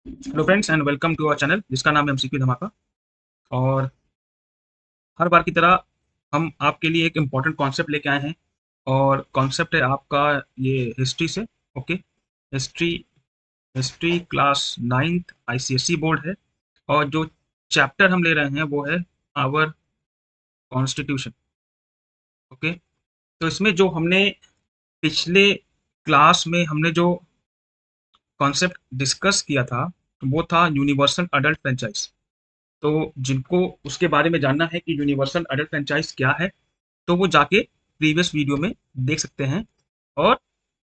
Hello friends and welcome to our channel जिसका नाम है एमसीक्यू धमाका। और हर बार की तरह हम आपके लिए एक इम्पॉर्टेंट कॉन्सेप्ट लेके आए हैं और कॉन्सेप्ट है आपका ये हिस्ट्री से। Okay, history history class ninth ICSE board है और जो चैप्टर हम ले रहे हैं वो है आवर कॉन्स्टिट्यूशन। ओके, तो इसमें जो हमने पिछले क्लास में हमने जो कॉन्सेप्ट डिस्कस किया था वो था यूनिवर्सल अडल्ट फ्रेंचाइज। तो जिनको उसके बारे में जानना है कि यूनिवर्सल अडल्ट फ्रेंचाइज क्या है, तो वो जाके प्रीवियस वीडियो में देख सकते हैं और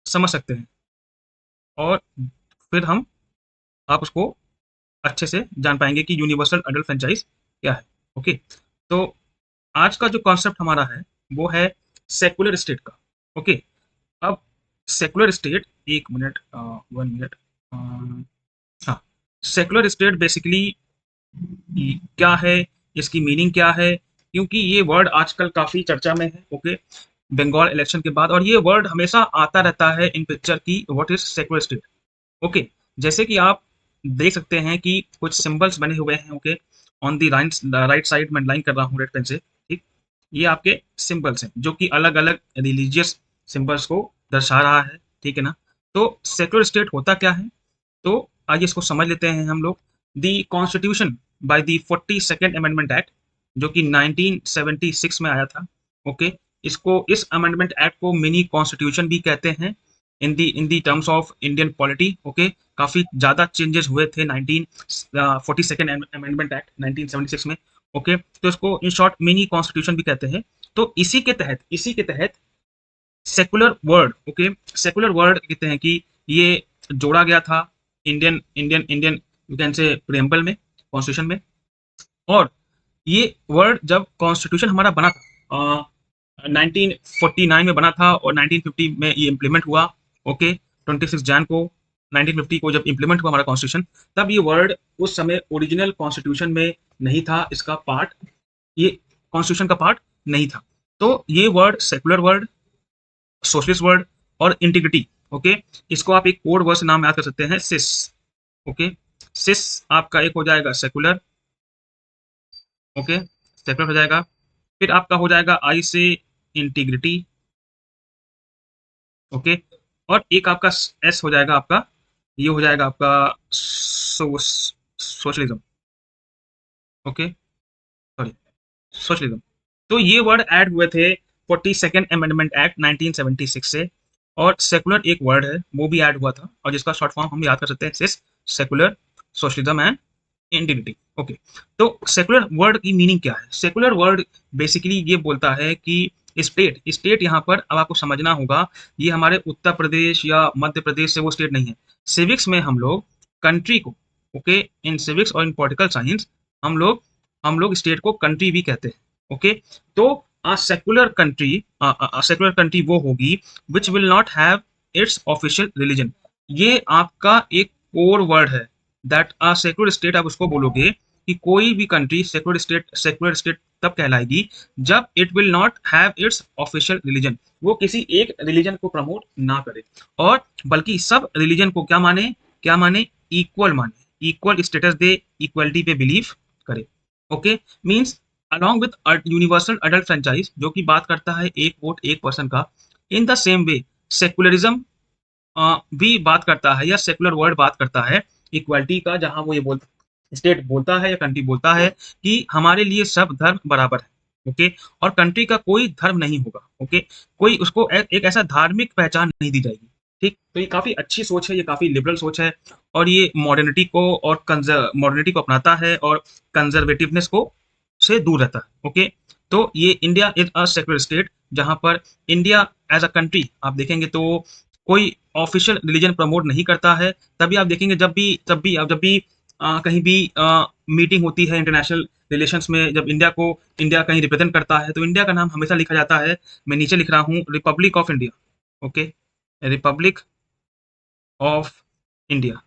समझ सकते हैं, और फिर हम आप उसको अच्छे से जान पाएंगे कि यूनिवर्सल अडल्ट फ्रेंचाइज क्या है। ओके, तो आज का जो कॉन्सेप्ट हमारा है वो है सेकुलर स्टेट का। ओके, अब सेकुलर स्टेट, एक मिनट, 1 मिनट, हाँ, सेकुलर स्टेट बेसिकली क्या है, इसकी मीनिंग क्या है, क्योंकि ये वर्ड आजकल काफी चर्चा में है। ओके, बंगाल इलेक्शन के बाद, और ये वर्ड हमेशा आता रहता है इन पिक्चर की what is secular state. Okay, जैसे कि आप देख सकते हैं कि कुछ सिंबल्स बने हुए हैं। Okay, on the right side में लाइन कर रहा हूँ रेड पेन से। ठीक, ये आपके सिंबल्स हैं जो कि अलग अलग रिलीजियस सिंबल्स को दर्शा रहा है। ठीक है ना? तो सेकुलर स्टेट होता क्या है, तो आइए इसको समझ लेते हैं हम लोग। The constitution by the 42nd amendment act, जो कि 1976 में आया था। ओके, इसको, इस अमेंडमेंट एक्ट को मिनी कॉन्स्टिट्यूशन भी कहते हैं in the terms of Indian polity. Okay, काफी ज्यादा चेंजेस हुए थे 1942nd अमेंडमेंट एक्ट 1976 में। ओके, तो इसको इन शॉर्ट मिनी कॉन्स्टिट्यूशन भी कहते हैं। तो इसी के तहत secular word, okay, secular word कहते हैं कि ये जोड़ा गया था Indian Indian Indian you can say preamble में, कॉन्स्टिट्यूशन में। और ये वर्ड जब कॉन्स्टिट्यूशन हमारा बना था, 1949 में बना था और 1950 में ये इम्प्लीमेंट हुआ। ओके, 26 जन को 1950 को जब इम्प्लीमेंट हुआ हमारा कॉन्स्टिट्यूशन, तब ये वर्ड उस समय ओरिजिनल कॉन्स्टिट्यूशन में नहीं था, इसका पार्ट, ये कॉन्स्टिट्यूशन का पार्ट नहीं था। तो ये word secular word, socialist word और इंटीग्रिटी। ओके, इसको आप एक कोड वर्ड से नाम याद कर सकते हैं, सिस। ओके, सिस आपका एक हो जाएगा सेकुलर। ओके, सेकुलर हो जाएगा। फिर आपका हो जाएगा आई से इंटीग्रिटी। ओके, और एक आपका एस हो जाएगा आपका, ये हो जाएगा आपका सोशलिज्म। Okay, sorry, socialism. तो ये वर्ड ऐड हुए थे 42nd अमेंडमेंट एक्ट 1976 से। और सेकुलर एक वर्ड है वो भी ऐड हुआ था और जिसका शॉर्ट फॉर्म हम याद कर सकते हैं, सिस, secular, socialism and integrity. Okay, तो सेकुलर वर्ड की मीनिंग क्या है? सेकुलर वर्ड बेसिकली ये बोलता है कि स्टेट, स्टेट यहाँ पर अब आपको समझना होगा, ये हमारे उत्तर प्रदेश या मध्य प्रदेश से वो स्टेट नहीं है। सिविक्स में हम लोग कंट्री को, ओके, इन सिविक्स और इन पॉलिटिकल साइंस हम लोग स्टेट को कंट्री भी कहते हैं। ओके, तो सेकुलर कंट्री वो होगी which will not have it's official religion. ये आपका एक कोर वर्ड है, दैट अ सेकुलर स्टेट, आप उसको बोलोगे कि कोई भी कंट्री सेकुलर स्टेट तब कहलाएगी जब it will not have it's official religion, वो किसी एक रिलीजन को प्रमोट ना करे, और बल्कि सब रिलीजन को क्या माने, इक्वल माने, इक्वल स्टेटस दे, इक्वलिटी पे बिलीव करे। Okay, means along with universal adult franchise जो कि बात करता है एक वोट एक पर्सन का, in the same way secularism भी बात करता है, या सेकुलर वर्ड बात करता है इक्वालिटी का, जहां वो ये बोलता, स्टेट बोलता है या कंट्री बोलता है कि हमारे लिए सब धर्म बराबर है। ओके, और कंट्री का कोई धर्म नहीं होगा। ओके, कोई उसको एक ऐसा धार्मिक पहचान नहीं दी जाएगी। ठीक, तो ये काफी अच्छी सोच है, ये काफी लिबरल सोच है, और ये मॉडर्निटी को अपनाता है और कंजर्वेटिवनेस को से दूर रहता है। ओके, तो ये India is a secular state, जहां पर इंडिया एज अ कंट्री आप देखेंगे तो कोई ऑफिशियल रिलीजन प्रमोट नहीं करता है। तभी आप देखेंगे जब भी कहीं भी मीटिंग होती है इंटरनेशनल रिलेशंस में, जब इंडिया कहीं रिप्रेजेंट करता है तो इंडिया का नाम हमेशा लिखा जाता है, मैं नीचे लिख रहा हूँ, Republic of India. Okay, Republic of India,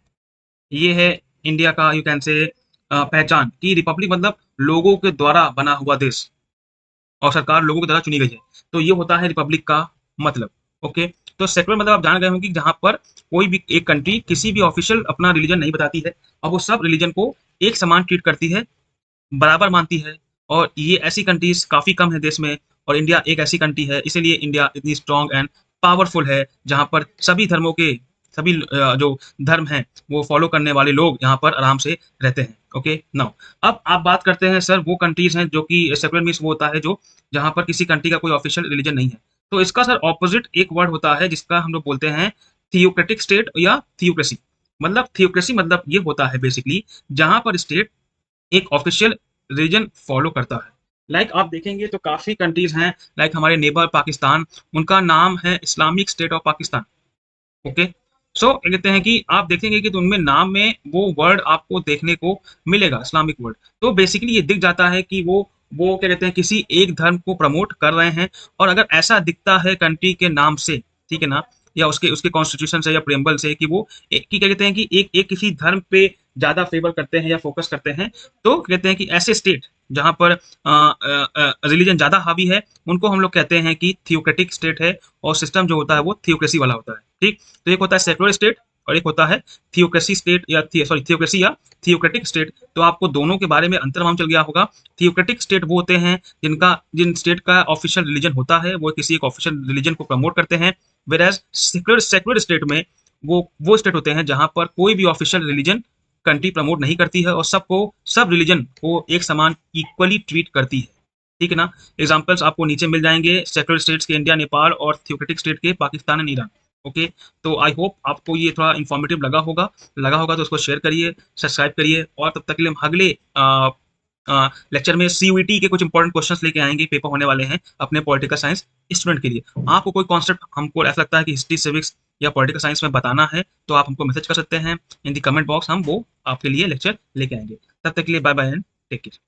ये है इंडिया का यू कैन से पहचान, कि रिपब्लिक मतलब लोगों के द्वारा बना हुआ देश और सरकार लोगों के द्वारा चुनी गई है, तो ये होता है रिपब्लिक का मतलब। ओके, तो सेक्युलर मतलब आप जान गए होंगे कि जहाँ पर कोई भी एक कंट्री किसी भी ऑफिशियल अपना रिलीजन नहीं बताती है और वो सब रिलीजन को एक समान ट्रीट करती है, बराबर मानती है। और ये ऐसी कंट्रीज काफ़ी कम है देश में, और इंडिया एक ऐसी कंट्री है, इसीलिए इंडिया इतनी स्ट्रॉन्ग एंड पावरफुल है, जहाँ पर सभी धर्मों के सभी जो धर्म हैं वो फॉलो करने वाले लोग यहाँ पर आराम से रहते हैं। ओके, नाउ अब आप बात करते हैं सर वो कंट्रीज हैं जो कि सेकुलर मीन्स वो होता है जो जहाँ पर किसी कंट्री का कोई ऑफिशियल रिलीजन नहीं है। तो इसका सर ऑपोजिट एक वर्ड होता है जिसका हम लोग बोलते हैं थियोक्रेटिक स्टेट या थियोक्रेसी। मतलब थियोक्रेसी मतलब ये होता है बेसिकली जहाँ पर स्टेट एक ऑफिशियल रिलीजन फॉलो करता है। लाइक आप देखेंगे तो काफ़ी कंट्रीज हैं, लाइक हमारे नेबर पाकिस्तान, उनका नाम है Islamic State of Pakistan. Okay, so कहते हैं कि आप देखेंगे कि तो उनमें नाम में वो वर्ड आपको देखने को मिलेगा, इस्लामिक वर्ड। तो बेसिकली ये दिख जाता है कि वो क्या कहते हैं किसी एक धर्म को प्रमोट कर रहे हैं। और अगर ऐसा दिखता है कंट्री के नाम से, ठीक है ना, या उसके उसके कॉन्स्टिट्यूशन से या प्रेम्बल से कि वो एक की क्या कहते हैं कि एक एक किसी धर्म पे ज्यादा फेवर करते हैं या फोकस करते हैं, तो कहते हैं कि ऐसे स्टेट जहां पर रिलीजन ज्यादा हावी है उनको हम लोग कहते हैं कि थियोक्रेटिक स्टेट है, और सिस्टम जो होता है वो थियोक्रेसी वाला होता है। ठीक, तो एक होता है सेक्युलर स्टेट और एक होता है थियोक्रेसी स्टेट या सॉरी थियोक्रेसी या थियोक्रेटिक स्टेट। तो आपको दोनों के बारे में अंतर मालूम चल गया होगा। थियोक्रेटिक स्टेट वो होते हैं जिन स्टेट का ऑफिशियल रिलीजन होता है वो किसी एक ऑफिशियल रिलीजन को प्रमोट करते हैं। वेर एज सेक्युलर स्टेट में वो स्टेट होते हैं जहां पर कोई भी ऑफिशियल रिलीजन कंट्री प्रमोट नहीं करती है और सब रिलीजन को एक समान इक्वली ट्रीट करती है। ठीक है ना। एग्जाम्पल्स आपको नीचे मिल जाएंगे सेक्युलर स्टेट्स के इंडिया, नेपाल, और थियोक्रेटिक स्टेट के पाकिस्तान एंड ईरान। ओके, तो आई होप आपको ये थोड़ा इन्फॉर्मेटिव लगा होगा तो उसको शेयर करिए, सब्सक्राइब करिए, और तब तक के लिए हम अगले लेक्चर में सीयूईटी के कुछ इंपॉर्टेंट क्वेश्चंस लेके आएंगे, पेपर होने वाले हैं अपने पॉलिटिकल साइंस स्टूडेंट के लिए। आपको कोई कॉन्सेप्ट हमको ऐसा लगता है कि हिस्ट्री, सिविक्स या पॉलिटिकल साइंस में बताना है तो आप हमको मैसेज कर सकते हैं इन दी कमेंट बॉक्स, हम वो आपके लिए लेक्चर लेके आएंगे। तब तक के लिए bye bye and take care.